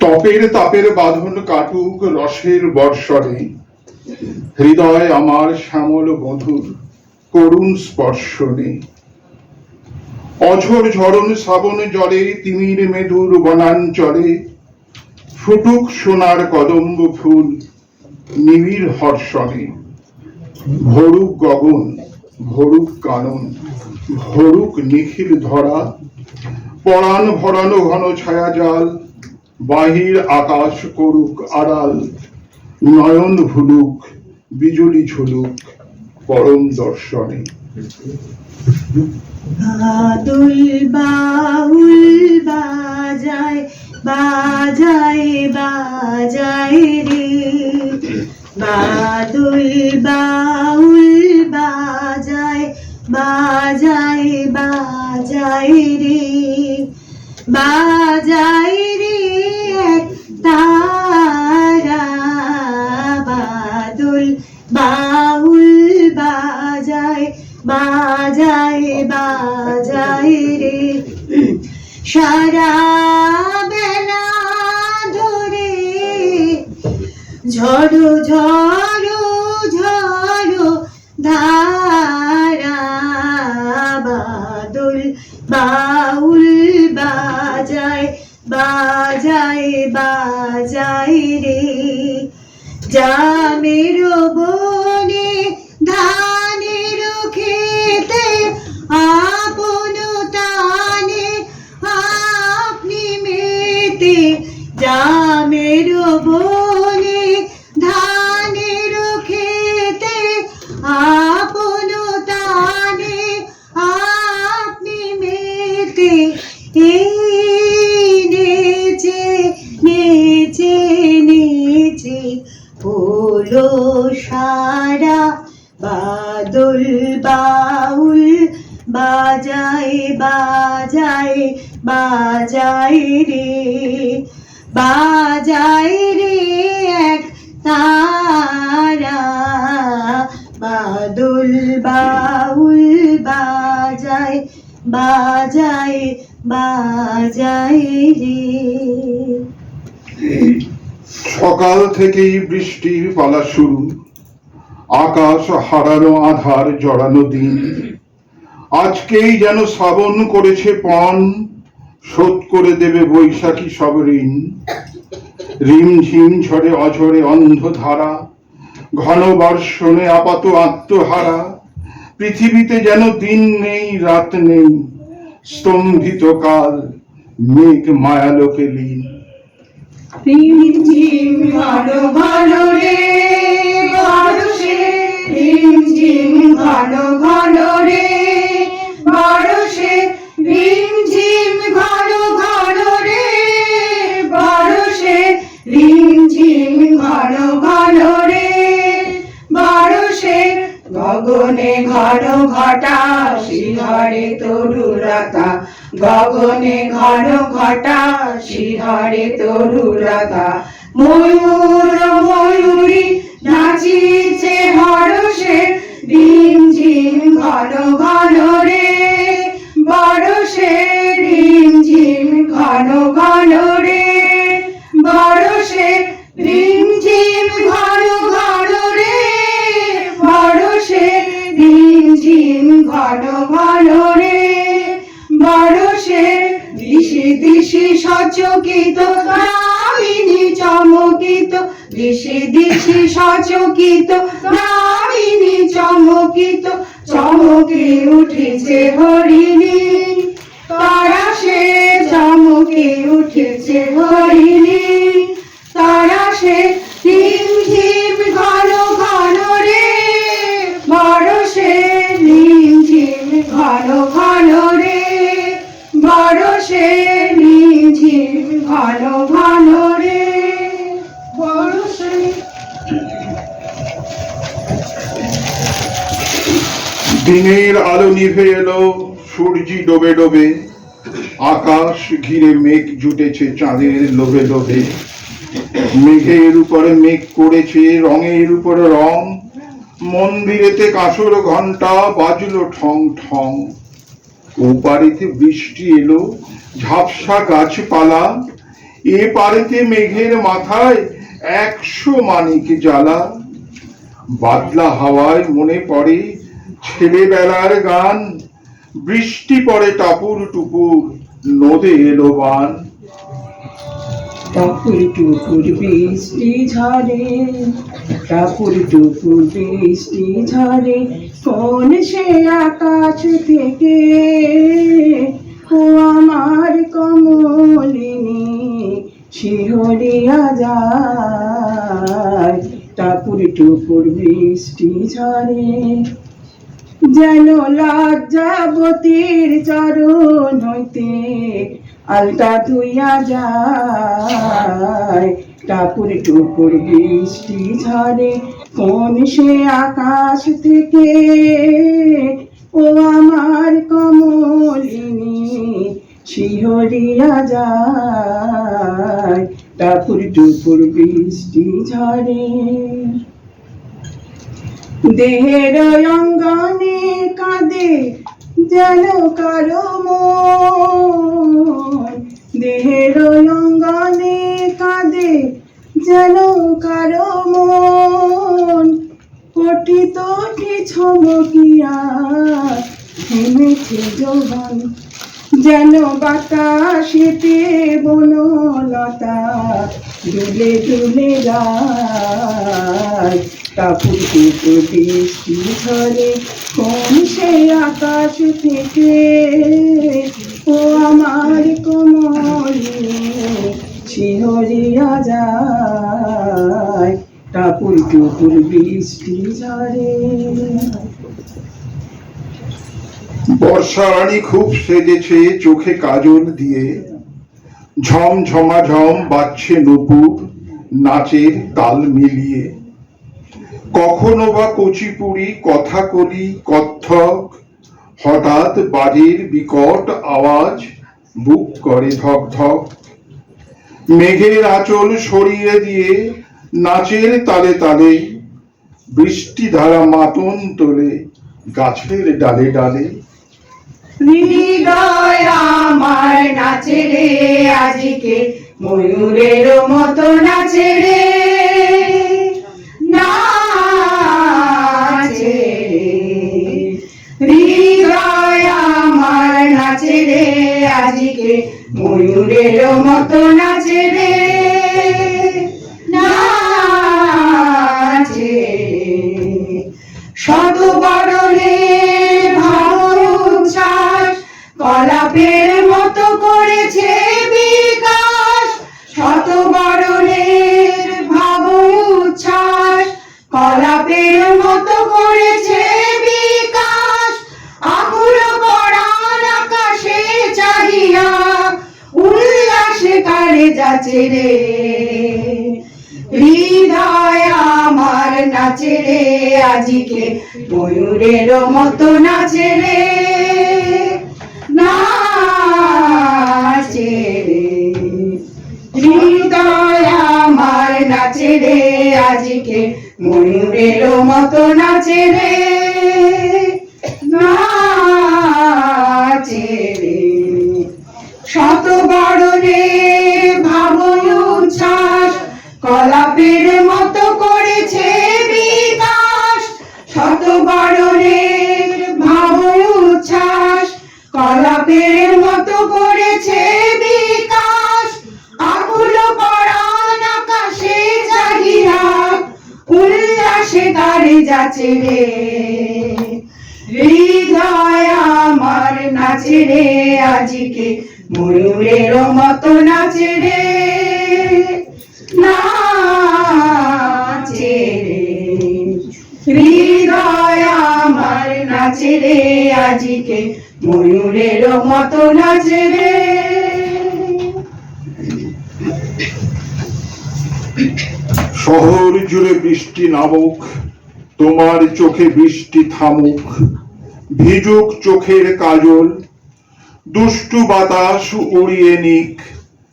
তপের তাপের বাঁধন কাটুক রসের বর্ষণে, হৃদয় আমার শ্যামল মধুর করুণ স্পর্শনে। অঝোর ঝরণ শ্রাবণ জলে তিমির মেদুর বনাঞ্চলে, ফুটুক সোনার কদম্ব ফুল নিবিড় হর্ষণে। ভরুক গগন, ভরুক কানন, ভরুক নিখিল ধরা, পরাণ ভরানো ঘন ছায়া জাল, বাহির আকাশ করুক আড়াল। নয়ন ভুলুক, বিজুলি ঝুলুক পরম দর্শনে। বাদল বাউল বাজায় বাজায় বাজায় রে, বাদল বাউল বাজায় বাজায় বাজায় রে, বাজায় রে এক তারা। বাদল বাউল বাজায় বাজায় বাজায় রে, সারা বেলা ধরে ঝড়ো ঝড়ো ঝড়ো ধারা। বাদল বাউল বাজায় বাজায় বাজায় রে, জামের বনে ধানের খেতে আপন টানে আপনি মেতে। জামের বনে ধানের খেতে আপন টানে আপনি মেতে। এই নেচে নেচে নেচে হলো সারা। বাদল বাউল বাজায় বাজায় বাজায় রে, বাজায় রে এক তারা। বাদল বাউল বাজায় বাজায় বাজায় রে। সকাল থেকেই বৃষ্টির পালা শুরু, আকাশ হারানো আধার জড়ানো দিন। আজকেই যেন শ্রাবণ করেছে পণ, শোধ করে দেবে বৈশাখী সব ঋণ। রিমঝিম ঝরে অঝরে অন্ধধারা, ঘন বর্ষণে আপাত আত্মহারা। পৃথিবীতে যেন দিন নেই রাত নেই, স্তম্ভিত কাল মেঘ মায়ালোকে লীন। রিমঝিম ঘন ঘন রে বর্ষে, রিমঝিম ঘন ঘন রে বর্ষে, রিমঝিম ঘন ঘন রে বর্ষে, রিমঝিম ঘন ঘন রে বর্ষে। গগনে ঘন ঘটা শিহরে তরুলতা, গগনে ঘন ঘটা শিহরে তরুলতা। ময়ূর ময়ূরী নাচিছে হরষে, রিমঝিম ঘন ঘন রে বর্ষে, রিমঝিম ঘন ঘন রে বর্ষে, রিমঝিম ঘন ঘন রে বর্ষে, রিমঝিম ঘন ঘন রে বর্ষে। দিশি দিশি সচকিত নামিনী চমকিত, দিশি দিশি সচকিত নামিনী চমকিত। চমকে উঠেছে হরিণী, তারা সে চমকে উঠেছে হরিণী, তারা সে। রিমঝিম ঘন ঘন রে বর্ষে, রিমঝিম ঘন ঘন রে বর্ষে, রিমঝিম ঘন ঘন রে বর্ষে। দিনের আলো নিভে এলো, সূর্যি ডোবে ডোবে, আকাশ ঘিরে মেঘ জুটেছে চাঁদের লোভে লোভে। মেঘের উপরে মেঘ করেছে রঙের উপরে রং, মন্দিরেতে কাঁসর ঘন্টা বাজলো ঠং ঠং। ওপারেতে বৃষ্টি এলো, ঝাপসা গাছপালা এ পারেতে মেঘের মাথায় 100 মানিক জ্বালা। বাদলা হাওয়ায় মনে পড়ে ছেলেবেলার গান, বৃষ্টি পড়ে টাপুর টুপুর, নদে এলো বান। টাপুর টুপুর বৃষ্টি ঝরে, টাপুর টুপুর বৃষ্টি ঝরে, কোন সে আকাশ থেকে ও আমার কমলিনী শিহরিয়া যায়। টাপুর টুপুর বৃষ্টি ঝরে, যেন লজ্জাবতীর চরণ হইতে আলতা ধুইয়া যায়। টাপুর টুপুর বৃষ্টি ঝরে, কোন সে আকাশ থেকে ও আমার কমলিনী শিহরিয়া যায়। টাপুর টুপুর বৃষ্টি ঝরে, দেহের অঙ্গনে কাঁদে যেন কারো মন, দেহের অঙ্গনে কাঁদে যেন কারো মন, পঠিত কি ছমকিয়া থেমেছে যৌবন, যেন বাতাসেতে বনলতা দুলে দুলে যায়। টাপুর টুপুর বৃষ্টি ঝরে, কোন সে আকাশ থেকে ও আমার কমলিনী শিহরিয়া যায়। টাপুর টুপুর বৃষ্টি ঝরে। বর্ষা রানী খুব সেজেছে চোখে কাজল দিয়ে, ঝমঝমা ঝম বাজছে নূপুর নাচের তাল মিলিয়ে। কখনো বা কুচিপুড়ি কথাকলি কত্থক, হঠাৎ বাজের বিকট আওয়াজ বুক করে ধক ধক। মেঘের আঁচল সরিয়ে দিয়ে নাচের তালে তালে, বৃষ্টি ধারা মাতন তোলে গাছের ডালে ডালে। হৃদয় আমার নাচে রে আজকে, ময়ূরের মতো নাচে রে, নাচে হৃদয় আমার নাচে রে আজকে, ময়ূরের মতো নাচে রে, নাচে শত বরণে কলাপের মতো করেছে বিকাশ, শত বরণের ভাব উচ্ছ্বাস কলাপের মতো করেছে বিকাশ। আকুল পরাণ আকাশে চাহিয়া উল্লাসে কারে যাচ্ছে রে, হৃদয় আমার নাচে রে আজকে, ময়ূরের মতো নাচে রে, নাচে হৃদয় আমার নাচে রে আজকে, ময়ূরের মতো নাচে রে, নাচে শত বরণে ভাব উচ্ছ্বাস কলাপের মতো করেছে বিকাশ, শত বরণের ভাব উচ্ছ্বাস কলাপের মতো করেছে বিকাশ। আকুল পরাণ আকাশে জাগিয়া উল্লাসে গাড়ি যাচ্ছে রে, হৃদয় আমার নাচে রে আজকে, ময়ূরের মতো নাচে রে, নাচে রে হৃদয় আমার নাচে রে আজকে, ময়ূরের মতো নাচে রে। শহর জুড়ে বৃষ্টি নামুক, তোমার চোখে বৃষ্টি থামুক, ভিজুক চোখের কাজল, দুষ্টু বাতাস উড়িয়ে নিক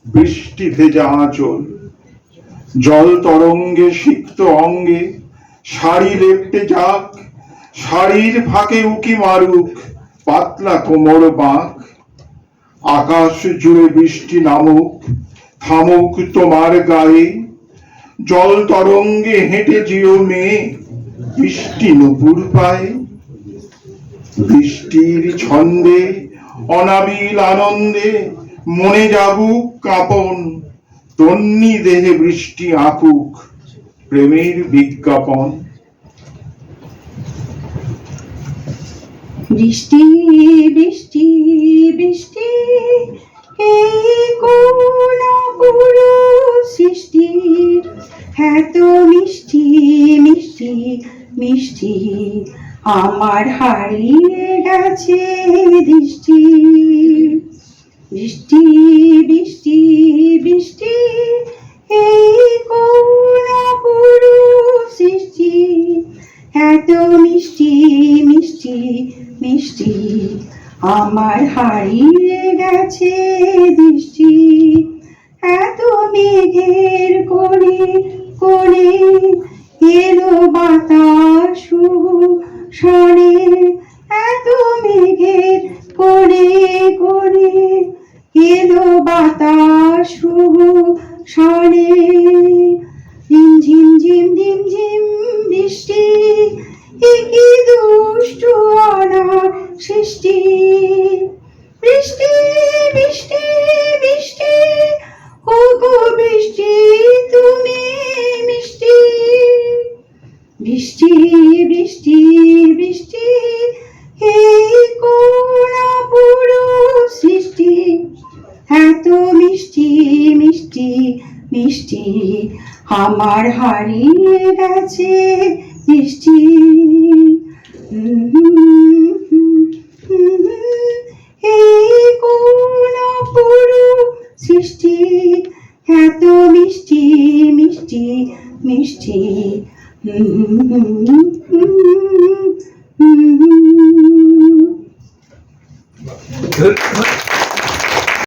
বৃষ্টি ভেজা আঁচল। জল তরঙ্গে সিক্ত অঙ্গে শাড়ি লেপটে যাক, শাড়ির ফাঁকে উকি মারুক পাতলা কোমর বাঁক। আকাশ জুড়ে বৃষ্টি নামুক, থামুক তোমার গায়ে, জল তরঙ্গে হেঁটে যেও মেয়ে, বৃষ্টি নুপুর পায়ে। বৃষ্টির ছন্দে অনাবিল আনন্দে মনে জাগুক কাঁপন, তন্নি দেহে বৃষ্টি আঁকুক প্রেমের বিজ্ঞাপন। বৃষ্টি বৃষ্টি বৃষ্টি এই কোন অপরূপ সৃষ্টি, এত মিষ্টি মিষ্টি মিষ্টি, আমার হারিয়ে গেছে দৃষ্টি। বৃষ্টি বৃষ্টি বৃষ্টি এই কোন অপরূপ সৃষ্টি, এত মিষ্টি মিষ্টি মিষ্টি, আমার হারিয়ে গেছে দৃষ্টি। এত মেঘের কোণে কোণে এলো বাতাস শোনে, এত মেঘের কোণে কোণে এলো বাতাস শোনে। ঝিম ঝিম ঝিম ঝিম বৃষ্টি, কি দুষ্টু অনার সৃষ্টি। বৃষ্টি বৃষ্টি বৃষ্টি ওগো বৃষ্টি তুমি মিষ্টি। বৃষ্টি বৃষ্টি বৃষ্টি এই কোন অপরূপ সৃষ্টি, এত মিষ্টি মিষ্টি মিষ্টি, আমার হারিয়ে গেছে দৃষ্টি। এই কোন অপরূপ সৃষ্টি, এত মিষ্টি মিষ্টি মিষ্টি। Good.